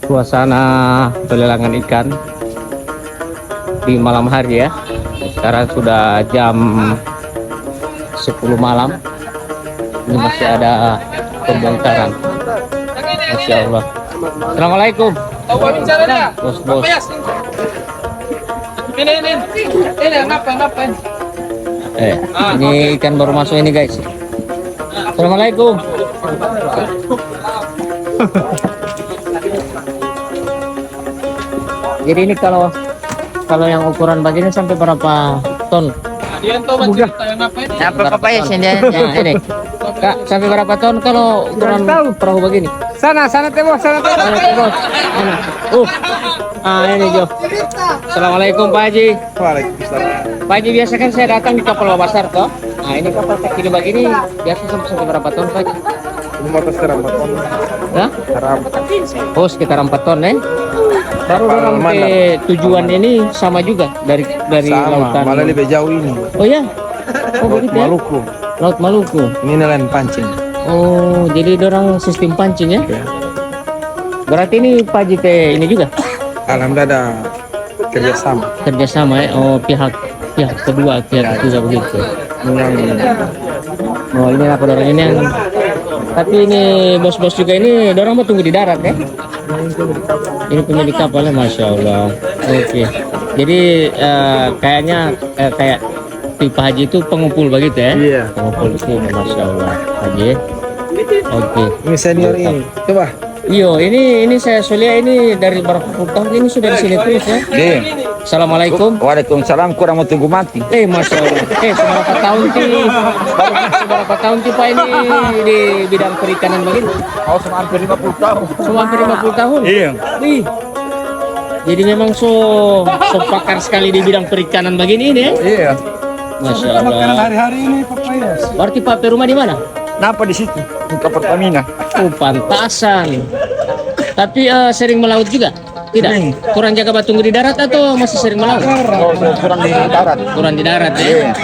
suasana pelelangan ikan di malam hari ya. Sekarang sudah jam 10 malam. Ini masih ada pembongkaran. Masya Allah. Assalamualaikum. Bos. Ini ngapain? Ini ikan baru masuk ini guys. Assalamualaikum. Jadi ini kalau yang ukuran begini sampai berapa ton? Apa ya sendiri? Nah, ini. Kak, sampai berapa ton kalau ukuran perahu begini? Sana tembok. Ini Jo. Assalamualaikum Pak Haji. Waalaikumsalam. Pak Haji, biasa kan saya datang di kapal besar toh. Nah, ini kapal kecil begini biasa sampai berapa ton Pak Haji? Ini motor sekarang 4 ton. Hah? Sekarang Oh, sekitar 4 ton Baru Kapal orang mana? ke tujuan ini sama juga dari sama, lautan. malah lebih jauh ini. Oh ya? Oh begitu ya? Maluku. Laut Maluku. Ini nelayan pancing. Oh, jadi dorang sistem pancing ya? Ya. Berarti ini Pak Haji ini juga Alhamdulillah ada kerjasama. kerjasama ya? Oh, pihak kedua, pihak ketiga begitu. Oh, ini apa dorang ini yang... Tapi ini bos-bos juga ini dorang mau tunggu di darat ya? Ini pemilik kapalnya, Masya Allah. Oke. Jadi kayaknya kayak tipe Haji itu pengumpul begitu ya? Iya. Pengumpul itu, Masya Allah. Haji. Oke. Ini senior ini. Coba. Iyo, ini saya Solia ini dari berapa puluh tahun ini sudah di sini terus ya? Assalamualaikum. Waalaikumsalam, kurang mau tunggu mati. Masya Allah. Seberapa tahun Pak ini di bidang perikanan begini? Oh, sama hampir 50 tahun. Cuma hampir 50 tahun? Iya. Wih. Jadi memang so pakar sekali di bidang perikanan begini ini ya? Iya. Masya Allah. Hari-hari ini papaya. Berarti Pak rumah di mana? Kenapa di situ? Ke Pertamina. Oh, pantasan. Tapi sering melaut juga? Tidak? Sering. Kurang jaga batunggu di darat atau masih sering melaut? Oh, kurang di darat. Kurang di darat ya?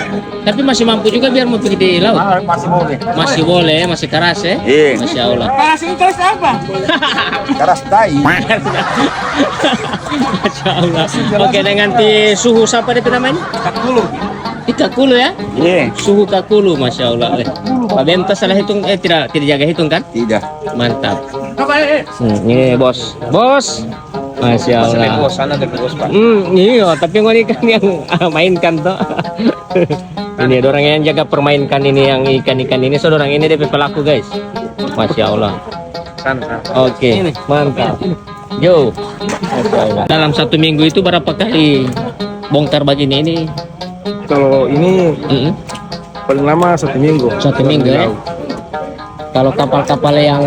Tapi masih mampu juga biar mau pergi di laut? Masih boleh. Masih boleh, masih keras ya? Iya. Masya Allah. Terus apa? Keras tai. Masya Allah. Oke, dengan suhu siapa itu namanya? Kakulu ya? Iya. Suhu kakulu, Masya Allah. Pak Benta salah hitung, tidak jaga hitung kan? Tidak. Mantap. Ini bos. Masya Allah. Sana dari bos Pak. Iya, tapi ini kan yang mainkan toh. Ini orang yang jaga permainkan ini yang ikan-ikan ini, saudara ini DP pelaku guys. Masya Allah. Oke, mantap. Yo. Masya Allah. Dalam 1 minggu itu berapa kali bongkar begini ini? Kalau ini paling lama 1 minggu. 1 minggu ya? Kalau kapal-kapal yang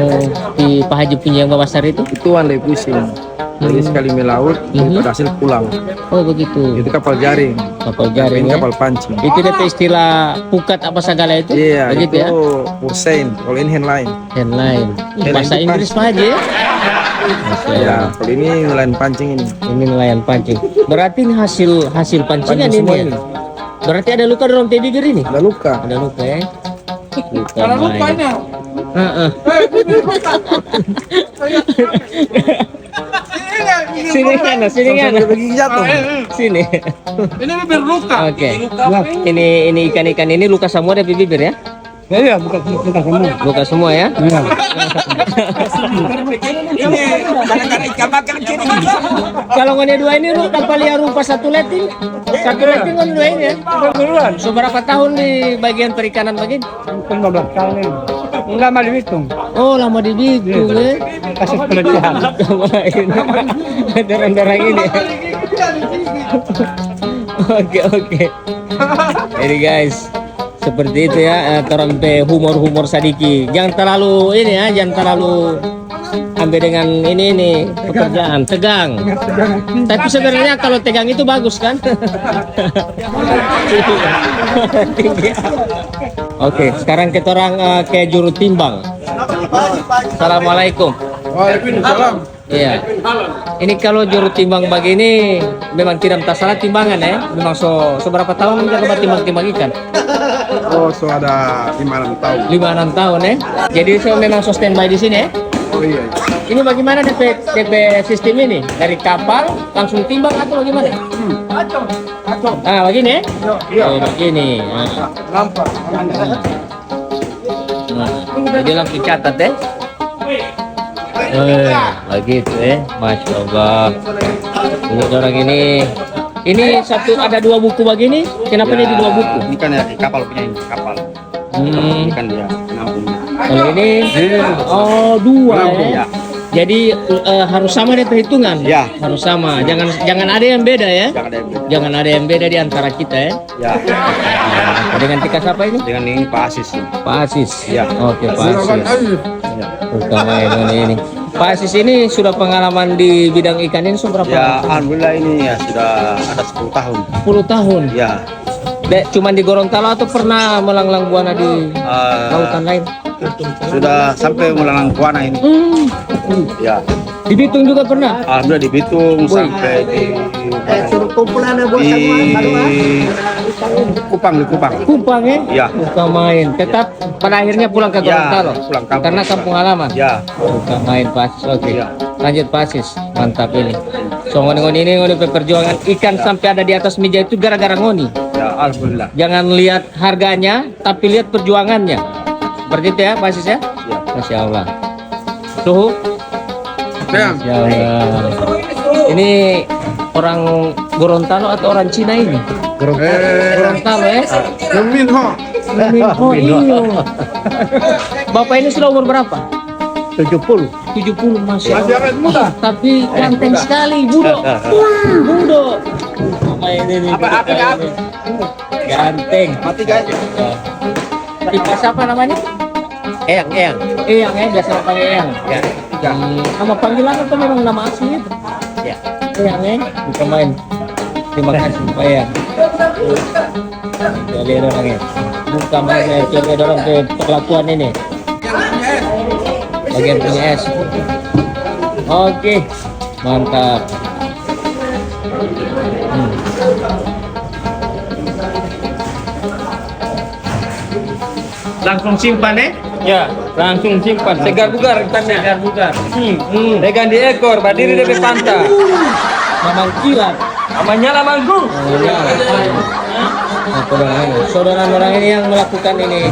di Pak Haji punya yang besar itu? Itu one day fishing. Jadi sekali melaut, berhasil pulang. Oh begitu. Itu kapal jaring. Kapal jaring Ini ya? kapal pancing. Itu DP istilah pukat apa segala itu? Iya, begitu itu ya? Hussein. Kalau ini handline. Handline. Handline Bahasa itu Inggris Pak Haji ya? Masya Ya, Allah. kalau ini nelayan pancing ini. Ini nelayan pancing. Berarti ini hasil pancingan Pancing semua ini. ini. Berarti ada luka dalam teh bibir ini? Ada luka. Ada luka ya? Luka Kalau main. lupanya. Sini kan, Bagi jatuh. sini. Ini bibir luka. Oke. Ini ikan-ikan ini luka semua dari bibir ya? Iya, bukan semua. Luka semua ya? Kalau nggak dua ini lu kapal liar rupa satu leting kan dua ini ya? Seberapa tahun di bagian perikanan begini? 15 tahun ini. Lama dihitung. Oh lama dibikin ya? Kasus pelecehan. Dorang-dorang ini. Oke. Ini guys, seperti itu ya, orang humor sadiki. Jangan terlalu ini ya, jangan terlalu ambil dengan ini pekerjaan tegang. Tapi sebenarnya kalau tegang itu bagus kan? Oke, sekarang kita orang ke juru timbang. Assalamualaikum. Waalaikumsalam. Iya. Ini kalau juru timbang begini memang tidak salah timbangan ya. Memang seberapa tahun menjaga timbang ikan? Oh, so ada 5-6 tahun. 5-6 tahun ya. Jadi saya memang standby di sini ya. Oh iya. Ini bagaimana DP sistem ini? Dari kapal langsung timbang atau bagaimana? Ah, begini ya? Oh, begini. Nampak. Jadi langsung catat ya. Begitu ya. Masya Allah. Ini orang ini satu ada 2 buku begini. Kenapa ini di 2 buku? Ini kan ya kapal punya ini kapal. Ini kan dia nampung. Kalau ini oh 2 ya. Ya. Jadi harus sama deh perhitungan. Ya. Harus sama. Jangan ada yang beda ya. Jangan ada yang beda. Jangan ada yang beda di antara kita ya. Ya. Dengan tikas apa ini? Dengan ini Pak Asis. Pak Asis. Ya. Oke, Pak Asis. Ya. Utama ini. Pak Asis ini sudah pengalaman di bidang ikan ini seberapa? Ya, alhamdulillah ini ya sudah ada 10 tahun. 10 tahun. Ya. Cuman di Gorontalo atau pernah melanglang buana di lautan lain? Sudah sampai Mulalang Buana ini. Ya. Di Bitung juga pernah? Alhamdulillah di Bitung sampai di Kupang. Kupang ya? Ya. Bukan main. Tetap pada akhirnya pulang ke Ya, Gorontalo. pulang kampung. Karena kampung halaman. Ya. Bukan main Pak Asis. Oke. Ya. Lanjut Pak Asis. Mantap ini. So ngoni ini perjuangan ikan sampai ada di atas meja itu gara-gara ngoni. Ya, alhamdulillah. Jangan lihat harganya, tapi lihat perjuangannya. Seperti itu ya, Pak Asis ya? Ya. Masya Allah. Suhu? Masya Allah. Ini orang Gorontalo atau orang Cina ini? Gorontalo ya? Minho. Oh iya. Bapak ini sudah umur berapa? 70. Masya Allah. Masih awet muda. Tapi ganteng sekali, Budo. Budo. Ini ganteng. Mati guys. Tikas apa namanya? Eyang. Eyang ya, biasa panggil Eyang. Ya. Nama panggilan atau memang nama aslinya? Ya. Eyang ya, bisa main. Terima kasih Pak Eyang. Jadi ada orangnya. Bukan main ya, coba ada orang ke perlakuan ini. Bagian punya es. Oke, mantap. Langsung simpan Ya, langsung simpan. Segar bugar ikannya. Segar bugar. Pegang di ekor, berdiri di pantai. Mamang kilat. Namanya Lamanggu. Saudara orang ini yang melakukan ini.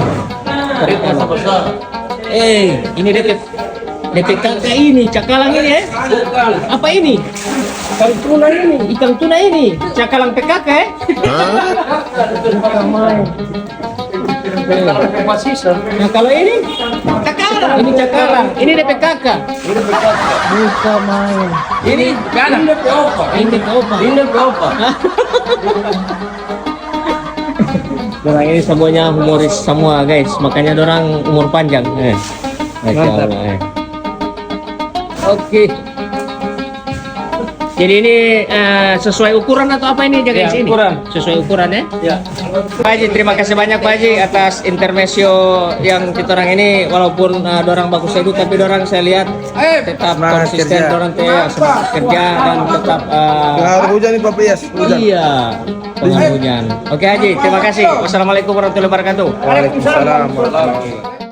Ini DP kakak ini, cakalang ini ya? Apa ini? Ikan tuna ini, cakalang PKK ya? Nah kalau ini cakalang, ini cakalang, ini DP kakak. Bukan main. Ini Kana. ini opa. Ini berapa? Orang ini semuanya humoris semua guys, makanya orang umur panjang. Masya Allah. Oke. Jadi ini sesuai ukuran atau apa ini jaga Ya, sini? ukuran. Sesuai ukuran ya? Ya. Pak Haji, terima kasih banyak Pak Haji atas intermezzo yang kita orang ini, walaupun dorang bagus itu, tapi dorang saya lihat tetap konsisten, dorang semangat kerja dan tetap Hujan nih Pak Pias. iya hujan. Oke Haji, terima kasih. Wassalamualaikum warahmatullahi wabarakatuh. Waalaikumsalam warahmatullahi wabarakatuh.